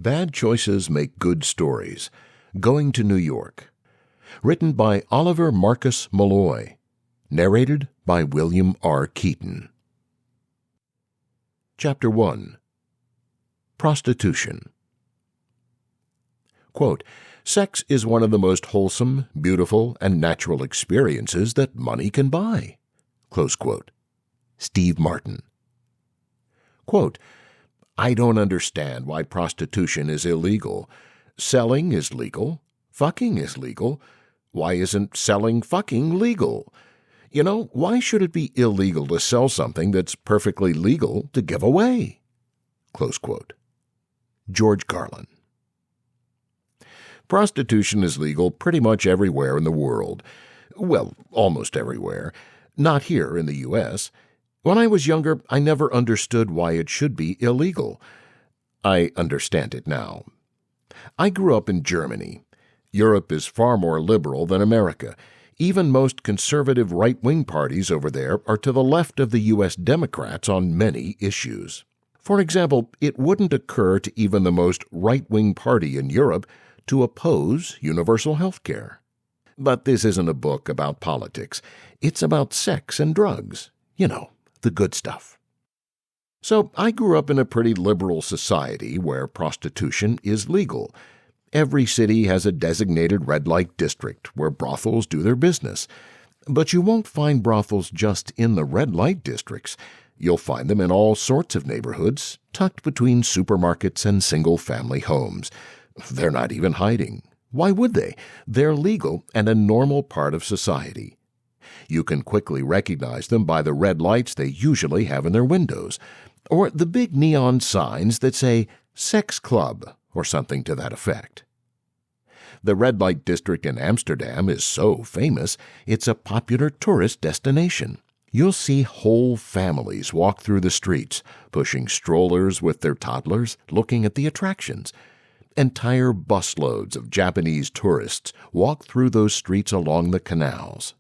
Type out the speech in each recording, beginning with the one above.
Bad Choices Make Good Stories. Going to New York. Written by Oliver Markus Malloy. Narrated by William R. Keaton. Chapter 1. Prostitution. Quote, "Sex is one of the most wholesome, beautiful, and natural experiences that money can buy." Close quote. Steve Martin. Quote, "I don't understand why prostitution is illegal. Selling is legal. Fucking is legal. Why isn't selling fucking legal? You know, why should it be illegal to sell something that's perfectly legal to give away?" Close quote. George Carlin. Prostitution is legal pretty much everywhere in the world. Well, almost everywhere. Not here in the U.S. When I was younger, I never understood why it should be illegal. I understand it now. I grew up in Germany. Europe is far more liberal than America. Even most conservative right-wing parties over there are to the left of the U.S. Democrats on many issues. For example, it wouldn't occur to even the most right-wing party in Europe to oppose universal health care. But this isn't a book about politics. It's about sex and drugs. You know, the good stuff. So I grew up in a pretty liberal society where prostitution is legal. Every city has a designated red light district where brothels do their business. But you won't find brothels just in the red light districts. You'll find them in all sorts of neighborhoods, tucked between supermarkets and single-family homes. They're not even hiding. Why would they? They're legal and a normal part of society. You can quickly recognize them by the red lights they usually have in their windows, or the big neon signs that say "Sex Club" or something to that effect. The red light district in Amsterdam is so famous, it's a popular tourist destination. You'll see whole families walk through the streets, pushing strollers with their toddlers, looking at the attractions. Entire busloads of Japanese tourists walk through those streets along the canals.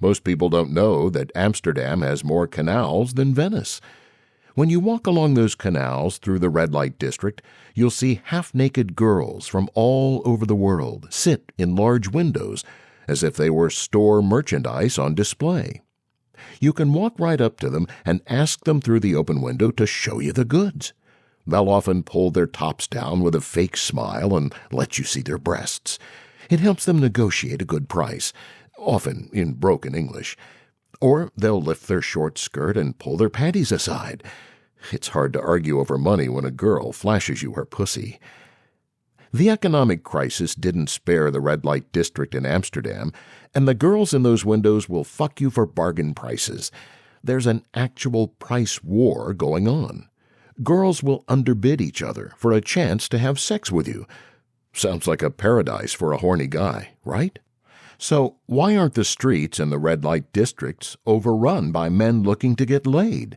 Most people don't know that Amsterdam has more canals than Venice. When you walk along those canals through the red light district, you'll see half-naked girls from all over the world sit in large windows as if they were store merchandise on display. You can walk right up to them and ask them through the open window to show you the goods. They'll often pull their tops down with a fake smile and let you see their breasts. It helps them negotiate a good price, often in broken English. Or they'll lift their short skirt and pull their panties aside. It's hard to argue over money when a girl flashes you her pussy. The economic crisis didn't spare the red light district in Amsterdam, and the girls in those windows will fuck you for bargain prices. There's an actual price war going on. Girls will underbid each other for a chance to have sex with you. Sounds like a paradise for a horny guy, right? So why aren't the streets in the red light districts overrun by men looking to get laid?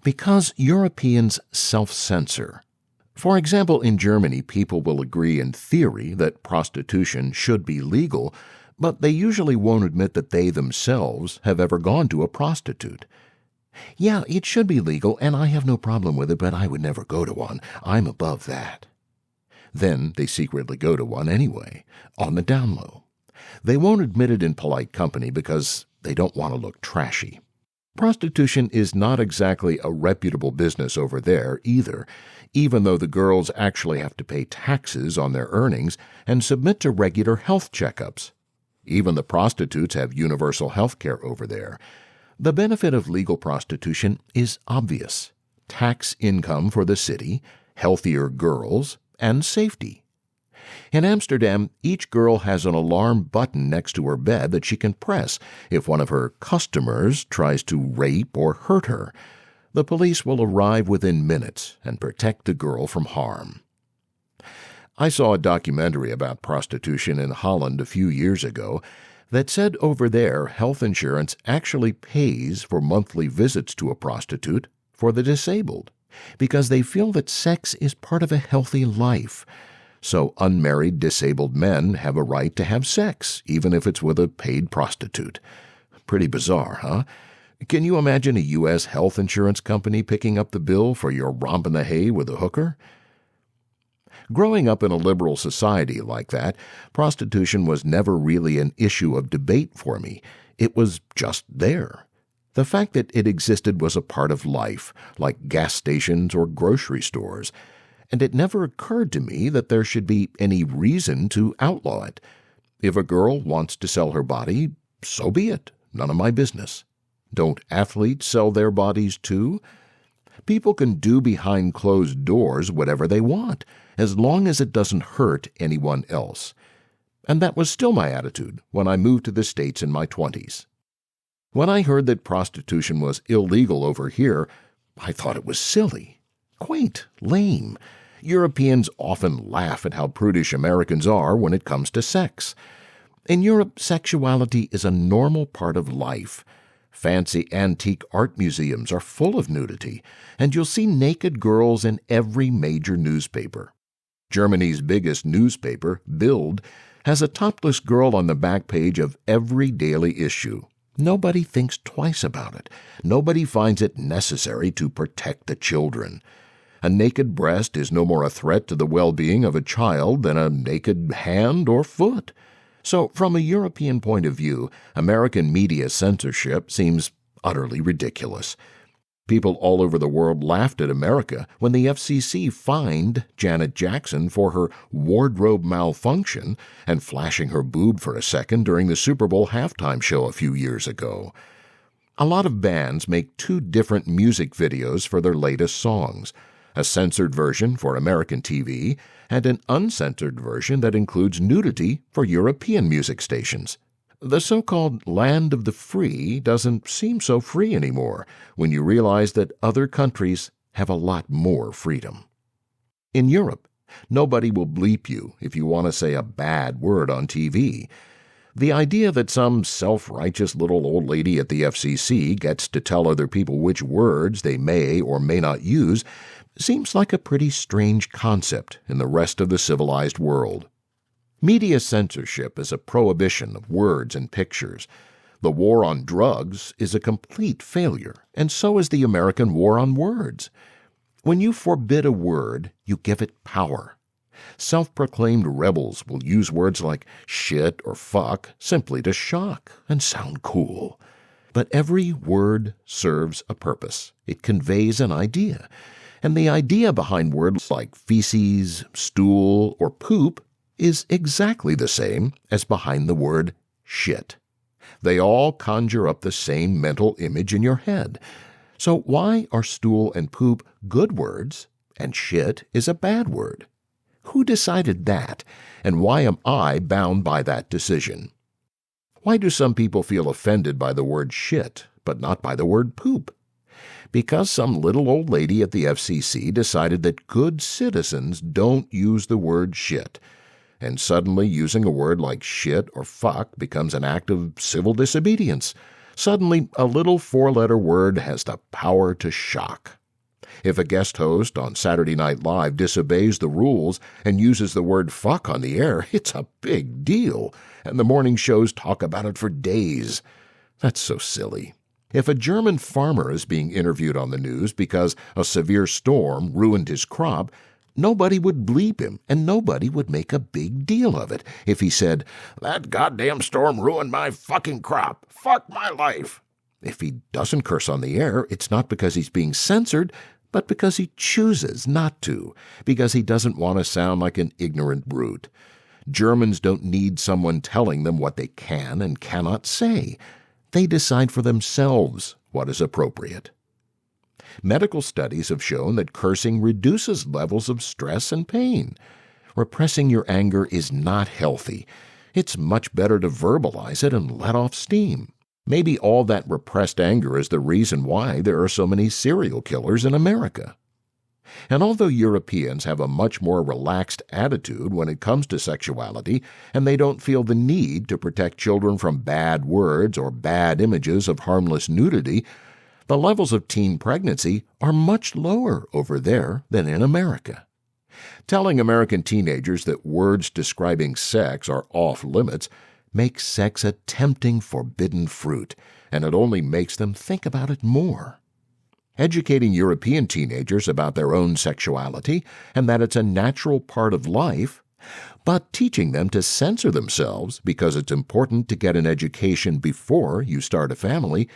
Because Europeans self-censor. For example, in Germany, people will agree in theory that prostitution should be legal, but they usually won't admit that they themselves have ever gone to a prostitute. "Yeah, it should be legal, and I have no problem with it, but I would never go to one. I'm above that." Then they secretly go to one anyway, on the down low. They won't admit it in polite company because they don't want to look trashy. Prostitution is not exactly a reputable business over there either, even though the girls actually have to pay taxes on their earnings and submit to regular health checkups. Even the prostitutes have universal health care over there. The benefit of legal prostitution is obvious: tax income for the city, healthier girls, and safety. In Amsterdam, each girl has an alarm button next to her bed that she can press if one of her customers tries to rape or hurt her. The police will arrive within minutes and protect the girl from harm. I saw a documentary about prostitution in Holland a few years ago that said over there health insurance actually pays for monthly visits to a prostitute for the disabled, because they feel that sex is part of a healthy life. So unmarried disabled men have a right to have sex, even if it's with a paid prostitute. Pretty bizarre, huh? Can you imagine a U.S. health insurance company picking up the bill for your romp in the hay with a hooker? Growing up in a liberal society like that, prostitution was never really an issue of debate for me. It was just there. The fact that it existed was a part of life, like gas stations or grocery stores, and it never occurred to me that there should be any reason to outlaw it. If a girl wants to sell her body, so be it. None of my business. Don't athletes sell their bodies too? People can do behind closed doors whatever they want, as long as it doesn't hurt anyone else. And that was still my attitude when I moved to the States in my 20s. When I heard that prostitution was illegal over here, I thought it was silly, quaint, lame. Europeans often laugh at how prudish Americans are when it comes to sex. In Europe, sexuality is a normal part of life. Fancy antique art museums are full of nudity, and you'll see naked girls in every major newspaper. Germany's biggest newspaper, Bild, has a topless girl on the back page of every daily issue. Nobody thinks twice about it. Nobody finds it necessary to protect the children. A naked breast is no more a threat to the well-being of a child than a naked hand or foot. So, from a European point of view, American media censorship seems utterly ridiculous. People all over the world laughed at America when the FCC fined Janet Jackson for her wardrobe malfunction and flashing her boob for a second during the Super Bowl halftime show a few years ago. A lot of bands make two different music videos for their latest songs, a censored version for American TV and an uncensored version that includes nudity for European music stations. The so-called land of the free doesn't seem so free anymore when you realize that other countries have a lot more freedom. In Europe, nobody will bleep you if you want to say a bad word on TV. The idea that some self-righteous little old lady at the FCC gets to tell other people which words they may or may not use seems like a pretty strange concept in the rest of the civilized world. Media censorship is a prohibition of words and pictures. The war on drugs is a complete failure, and so is the American war on words. When you forbid a word, you give it power. Self-proclaimed rebels will use words like shit or fuck simply to shock and sound cool. But every word serves a purpose. It conveys an idea. And the idea behind words like feces, stool, or poop is exactly the same as behind the word shit. They all conjure up the same mental image in your head. So why are stool and poop good words and shit is a bad word? Who decided that, and why am I bound by that decision? Why do some people feel offended by the word shit, but not by the word poop? Because some little old lady at the FCC decided that good citizens don't use the word shit, and suddenly using a word like shit or fuck becomes an act of civil disobedience. Suddenly, a little four-letter word has the power to shock. If a guest host on Saturday Night Live disobeys the rules and uses the word fuck on the air, it's a big deal, and the morning shows talk about it for days. That's so silly. If a German farmer is being interviewed on the news because a severe storm ruined his crop, nobody would bleep him, and nobody would make a big deal of it if he said, "That goddamn storm ruined my fucking crop. Fuck my life." If he doesn't curse on the air, it's not because he's being censored, but because he chooses not to, because he doesn't want to sound like an ignorant brute. Germans don't need someone telling them what they can and cannot say. They decide for themselves what is appropriate. Medical studies have shown that cursing reduces levels of stress and pain. Repressing your anger is not healthy. It's much better to verbalize it and let off steam. Maybe all that repressed anger is the reason why there are so many serial killers in America. And although Europeans have a much more relaxed attitude when it comes to sexuality, and they don't feel the need to protect children from bad words or bad images of harmless nudity, the levels of teen pregnancy are much lower over there than in America. Telling American teenagers that words describing sex are off limits makes sex a tempting, forbidden fruit, and it only makes them think about it more. educating European teenagers about their own sexuality and that it's a natural part of life, but teaching them to censor themselves because it's important to get an education before you start a family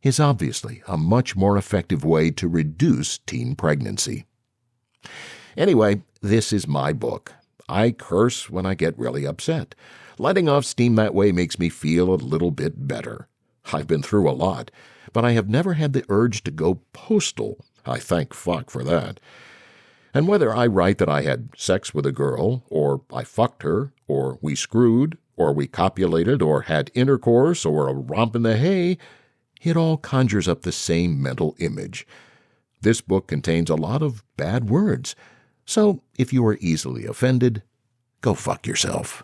is obviously a much more effective way to reduce teen pregnancy. Anyway, this is my book. I curse when I get really upset. Letting off steam that way makes me feel a little bit better. I've been through a lot, but I have never had the urge to go postal. I thank fuck for that. And whether I write that I had sex with a girl, or I fucked her, or we screwed, or we copulated, or had intercourse, or a romp in the hay, it all conjures up the same mental image. This book contains a lot of bad words, so if you are easily offended, go fuck yourself.